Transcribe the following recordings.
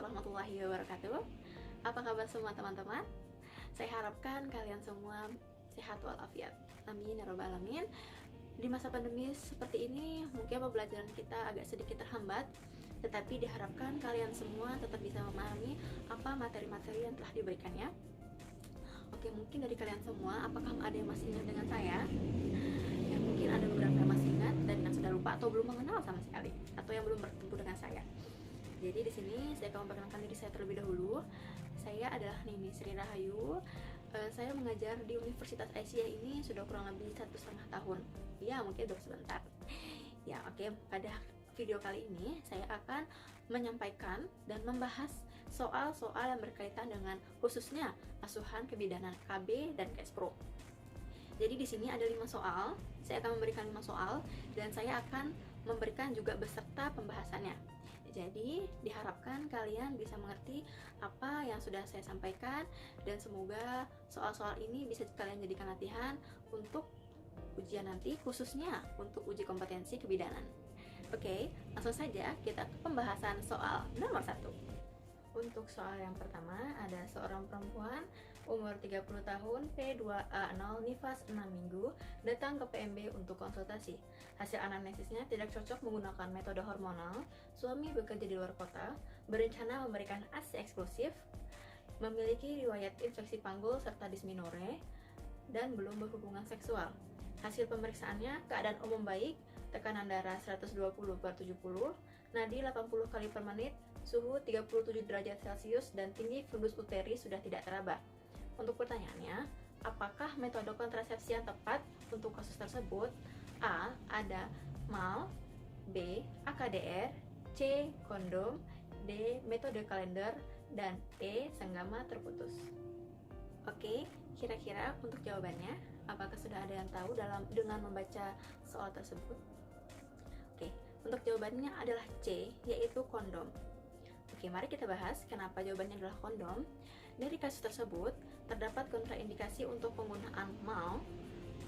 warahmatullahi wabarakatuh. Apa kabar semua teman-teman? Saya harapkan kalian semua sehat walafiat. Amin ya rabbal alamin. Di masa pandemi seperti ini, mungkin pembelajaran kita agak sedikit terhambat, tetapi diharapkan kalian semua tetap bisa memahami apa materi-materi yang telah diberikannya. Oke, mungkin dari kalian semua, apakah ada yang masih ingat dengan saya? Ya, mungkin ada beberapa yang masih ingat dan yang sudah lupa atau belum mengenal sama sekali, atau yang belum bertemu dengan saya. Jadi di sini saya akan memperkenalkan diri saya terlebih dahulu. Saya adalah Nini Sri Rahayu. Saya mengajar di Universitas Aisyah ini sudah kurang lebih 1,5 tahun. Ya, mungkin baru sebentar. Ya, oke. Pada video kali ini saya akan menyampaikan dan membahas soal-soal yang berkaitan dengan khususnya asuhan kebidanan KB dan Kespro. Jadi di sini ada 5 soal. Saya akan memberikan 5 soal dan saya akan memberikan juga beserta pembahasannya. Jadi diharapkan kalian bisa mengerti apa yang sudah saya sampaikan dan semoga soal-soal ini bisa kalian jadikan latihan untuk ujian nanti, khususnya untuk uji kompetensi kebidanan. Oke, langsung saja kita ke pembahasan soal nomor 1. Untuk soal yang pertama, ada seorang perempuan umur 30 tahun, P2A0, nifas 6 minggu, datang ke PMB untuk konsultasi. Hasil anamnesisnya tidak cocok menggunakan metode hormonal, suami bekerja di luar kota, berencana memberikan ASI eksklusif, memiliki riwayat infeksi panggul serta dysmenorrhea, dan belum berhubungan seksual. Hasil pemeriksaannya, keadaan umum baik, tekanan darah 120/70, nadi 80 kali per menit, suhu 37 derajat Celcius, dan tinggi fundus uteri sudah tidak teraba. Untuk pertanyaannya, apakah metode kontrasepsi yang tepat untuk kasus tersebut? A. Ada MAL, B. AKDR, C. Kondom, D. Metode kalender, dan E. Senggama terputus. Oke, kira-kira untuk jawabannya, apakah sudah ada yang tahu dengan membaca soal tersebut? Oke, untuk jawabannya adalah C, yaitu kondom. Oke, mari kita bahas kenapa jawabannya adalah kondom. Dari kasus tersebut, terdapat kontraindikasi untuk penggunaan MAL,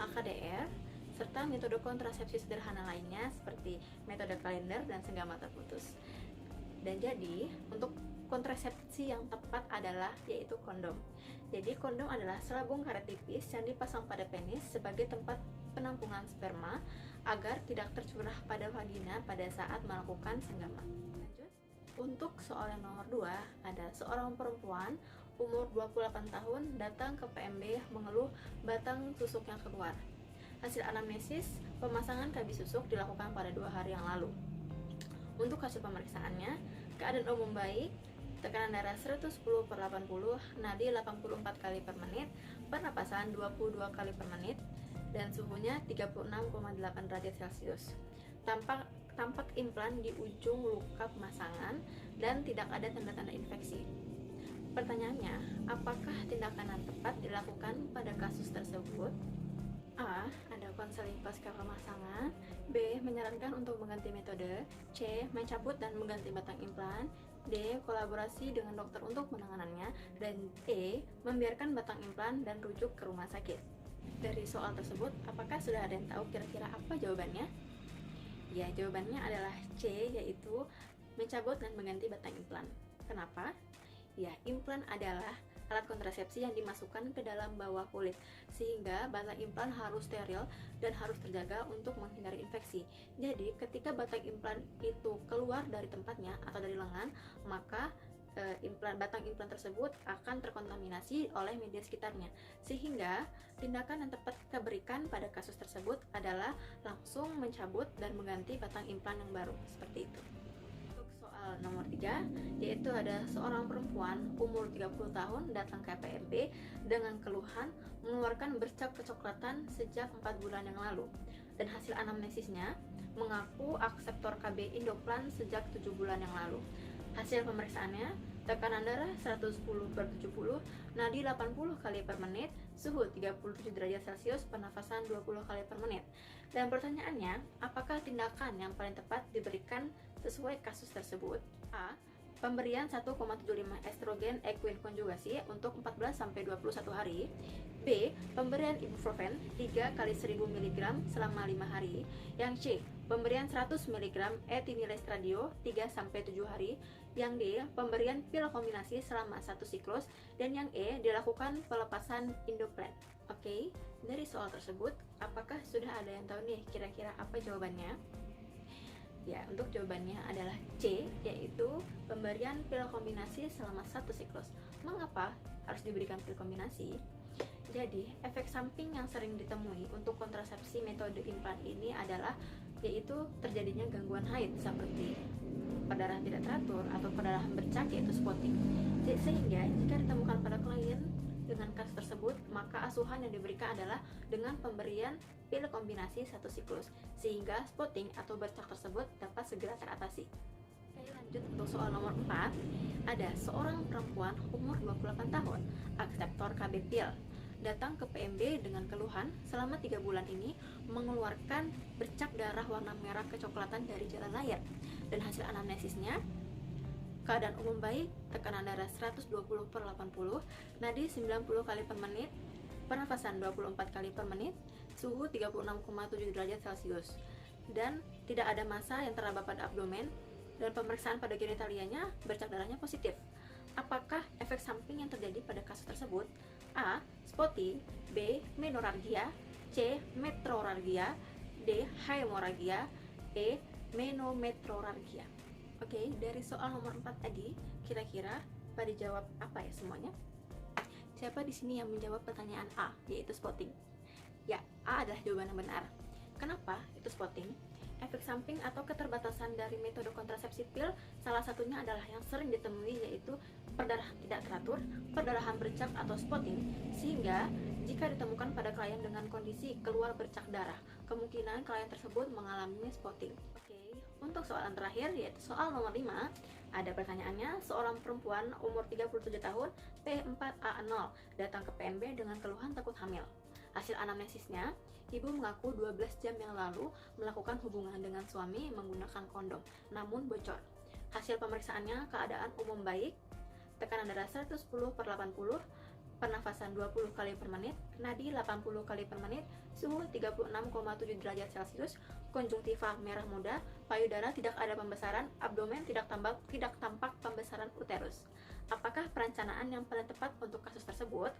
AKDR, serta metode kontrasepsi sederhana lainnya seperti metode kalender dan senggama terputus. Dan jadi, untuk kontrasepsi yang tepat adalah yaitu kondom. Jadi kondom adalah selabung karet tipis yang dipasang pada penis sebagai tempat penampungan sperma agar tidak tercurah pada vagina pada saat melakukan senggama. Lanjut. Untuk soal yang nomor 2, ada seorang perempuan umur 28 tahun datang ke PMB mengeluh batang tusuk yang keluar. Hasil anamnesis, pemasangan KB susuk dilakukan pada 2 hari yang lalu. Untuk hasil pemeriksaannya, keadaan umum baik, tekanan darah 110/80, nadi 84 kali per menit, pernapasan 22 kali per menit, dan suhunya 36,8 derajat Celcius. Tampak implan di ujung luka pemasangan dan tidak ada tanda-tanda infeksi. Pertanyaannya, apakah tindakan yang tepat dilakukan pada kasus tersebut? A. Ada konseling pasca pemasangan. B. Menyarankan untuk mengganti metode. C. Mencabut dan mengganti batang implan. D. Kolaborasi dengan dokter untuk penanganannya. Dan E. Membiarkan batang implan dan rujuk ke rumah sakit. Dari soal tersebut, apakah sudah ada yang tahu kira-kira apa jawabannya? Ya, jawabannya adalah C, yaitu mencabut dan mengganti batang implan. Kenapa? Ya, implan adalah alat kontrasepsi yang dimasukkan ke dalam bawah kulit, sehingga batang implan harus steril dan harus terjaga untuk menghindari infeksi. Jadi, ketika batang implan itu keluar dari tempatnya atau dari lengan, maka batang implan tersebut akan terkontaminasi oleh media sekitarnya, sehingga tindakan yang tepat kita berikan pada kasus tersebut adalah langsung mencabut dan mengganti batang implan yang baru, seperti itu. Soal nomor 3, yaitu ada seorang perempuan umur 30 tahun datang ke PMB dengan keluhan mengeluarkan bercak kecoklatan sejak 4 bulan yang lalu, dan hasil anamnesisnya mengaku akseptor KB Indoplan sejak 7 bulan yang lalu. Hasil pemeriksaannya, tekanan darah 110/70, nadi 80 kali per menit, suhu 37 derajat Celcius, pernafasan 20 kali per menit. Dan pertanyaannya, apakah tindakan yang paling tepat diberikan sesuai kasus tersebut? A. pemberian 1,75 estrogen equine konjugasi untuk 14-21 hari. B. Pemberian ibuprofen 3 kali 1000 mg selama 5 hari. Yang C. Pemberian 100 mg etinilestradio 3-7 hari. Yang D. Pemberian pil kombinasi selama 1 siklus. Dan yang E. Dilakukan pelepasan indoplant. Oke, dari soal tersebut, apakah sudah ada yang tahu nih kira-kira apa jawabannya? Ya, untuk jawabannya adalah C, yaitu pemberian pil kombinasi selama 1 siklus. Mengapa harus diberikan pil kombinasi? Jadi, efek samping yang sering ditemui untuk kontrasepsi metode implan ini adalah yaitu terjadinya gangguan haid seperti perdarahan tidak teratur atau perdarahan bercak, yaitu spotting. Sehingga jika ditemukan pada klien dengan kasus tersebut, maka asuhan yang diberikan adalah dengan pemberian pil kombinasi 1 siklus, sehingga spotting atau bercak tersebut dapat segera teratasi. Oke, lanjut untuk soal nomor 4. Ada seorang perempuan umur 28 tahun, akseptor KB pil, datang ke PMB dengan keluhan selama 3 bulan ini mengeluarkan bercak darah warna merah kecoklatan dari jalan layar, dan hasil anamnesisnya keadaan umum baik, tekanan darah 120/80, nadi 90 kali per menit, pernafasan 24 kali per menit, suhu 36,7 derajat Celcius, dan tidak ada massa yang teraba pada abdomen, dan pemeriksaan pada genitalianya bercak darahnya positif. Apakah efek samping yang terjadi pada kasus tersebut? A. Spotting. B. Menorrhagia. C. Metrorrhagia. D. Hemorrhagia. E. Menometrorrhagia. Oke, dari soal nomor 4 tadi, kira-kira pada jawab apa ya semuanya? Siapa di sini yang menjawab pertanyaan A, yaitu spotting? Ya, A adalah jawaban yang benar. Kenapa itu spotting? Efek samping atau keterbatasan dari metode kontrasepsi pil salah satunya adalah yang sering ditemui, yaitu perdarahan tidak teratur, perdarahan bercak atau spotting, sehingga jika ditemukan pada klien dengan kondisi keluar bercak darah, kemungkinan klien tersebut mengalami spotting. Oke, untuk soalan terakhir yaitu soal nomor 5, ada pertanyaannya, seorang perempuan umur 37 tahun, P4A0, datang ke PMB dengan keluhan takut hamil. Hasil anamnesisnya, ibu mengaku 12 jam yang lalu melakukan hubungan dengan suami menggunakan kondom, namun bocor. Hasil pemeriksaannya keadaan umum baik, tekanan darah 110/80, pernafasan 20 kali per menit, nadi 80 kali per menit, suhu 36,7 derajat Celcius, konjungtiva merah muda, payudara tidak ada pembesaran, abdomen tidak tampak pembesaran uterus. Apakah perencanaan yang paling tepat untuk kasus tersebut?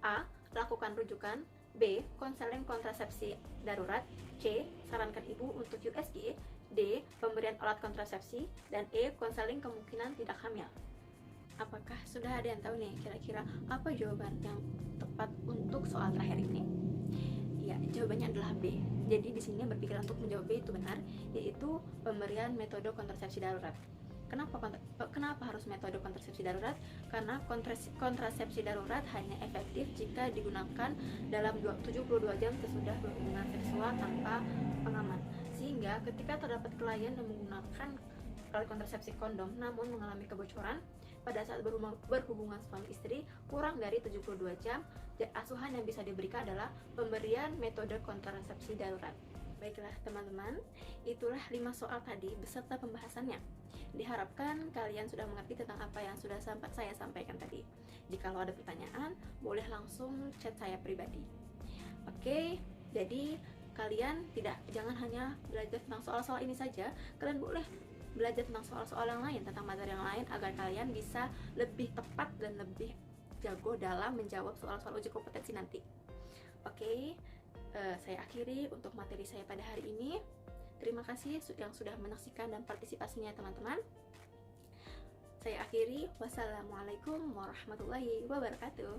A. Lakukan rujukan. B. Konseling kontrasepsi darurat. C. Sarankan ibu untuk USG. D. Pemberian alat kontrasepsi. Dan E. Konseling kemungkinan tidak hamil. Apakah sudah ada yang tahu nih kira-kira apa jawaban yang tepat untuk soal terakhir ini? Ya, jawabannya adalah B. Jadi di sini berpikir untuk menjawab B itu benar, yaitu pemberian metode kontrasepsi darurat. Kenapa harus metode kontrasepsi darurat? Karena kontrasepsi darurat hanya efektif jika digunakan dalam 72 jam sesudah berhubungan seksual tanpa pengaman. Sehingga ketika terdapat klien yang menggunakan alat kontrasepsi kondom namun mengalami kebocoran pada saat berhubungan suami istri kurang dari 72 jam, asuhan yang bisa diberikan adalah pemberian metode kontrasepsi darurat. Baiklah teman-teman, itulah 5 soal tadi beserta pembahasannya. Diharapkan kalian sudah mengerti tentang apa yang sudah saya sampaikan tadi. Jika ada pertanyaan, boleh langsung chat saya pribadi. Oke, jadi kalian jangan hanya belajar tentang soal-soal ini saja, kalian boleh belajar tentang soal-soal yang lain, tentang materi yang lain, agar kalian bisa lebih tepat dan lebih jago dalam menjawab soal-soal uji kompetensi nanti. Oke, saya akhiri untuk materi saya pada hari ini. Terima kasih yang sudah menyaksikan dan partisipasinya teman-teman. Saya akhiri, wassalamualaikum warahmatullahi wabarakatuh.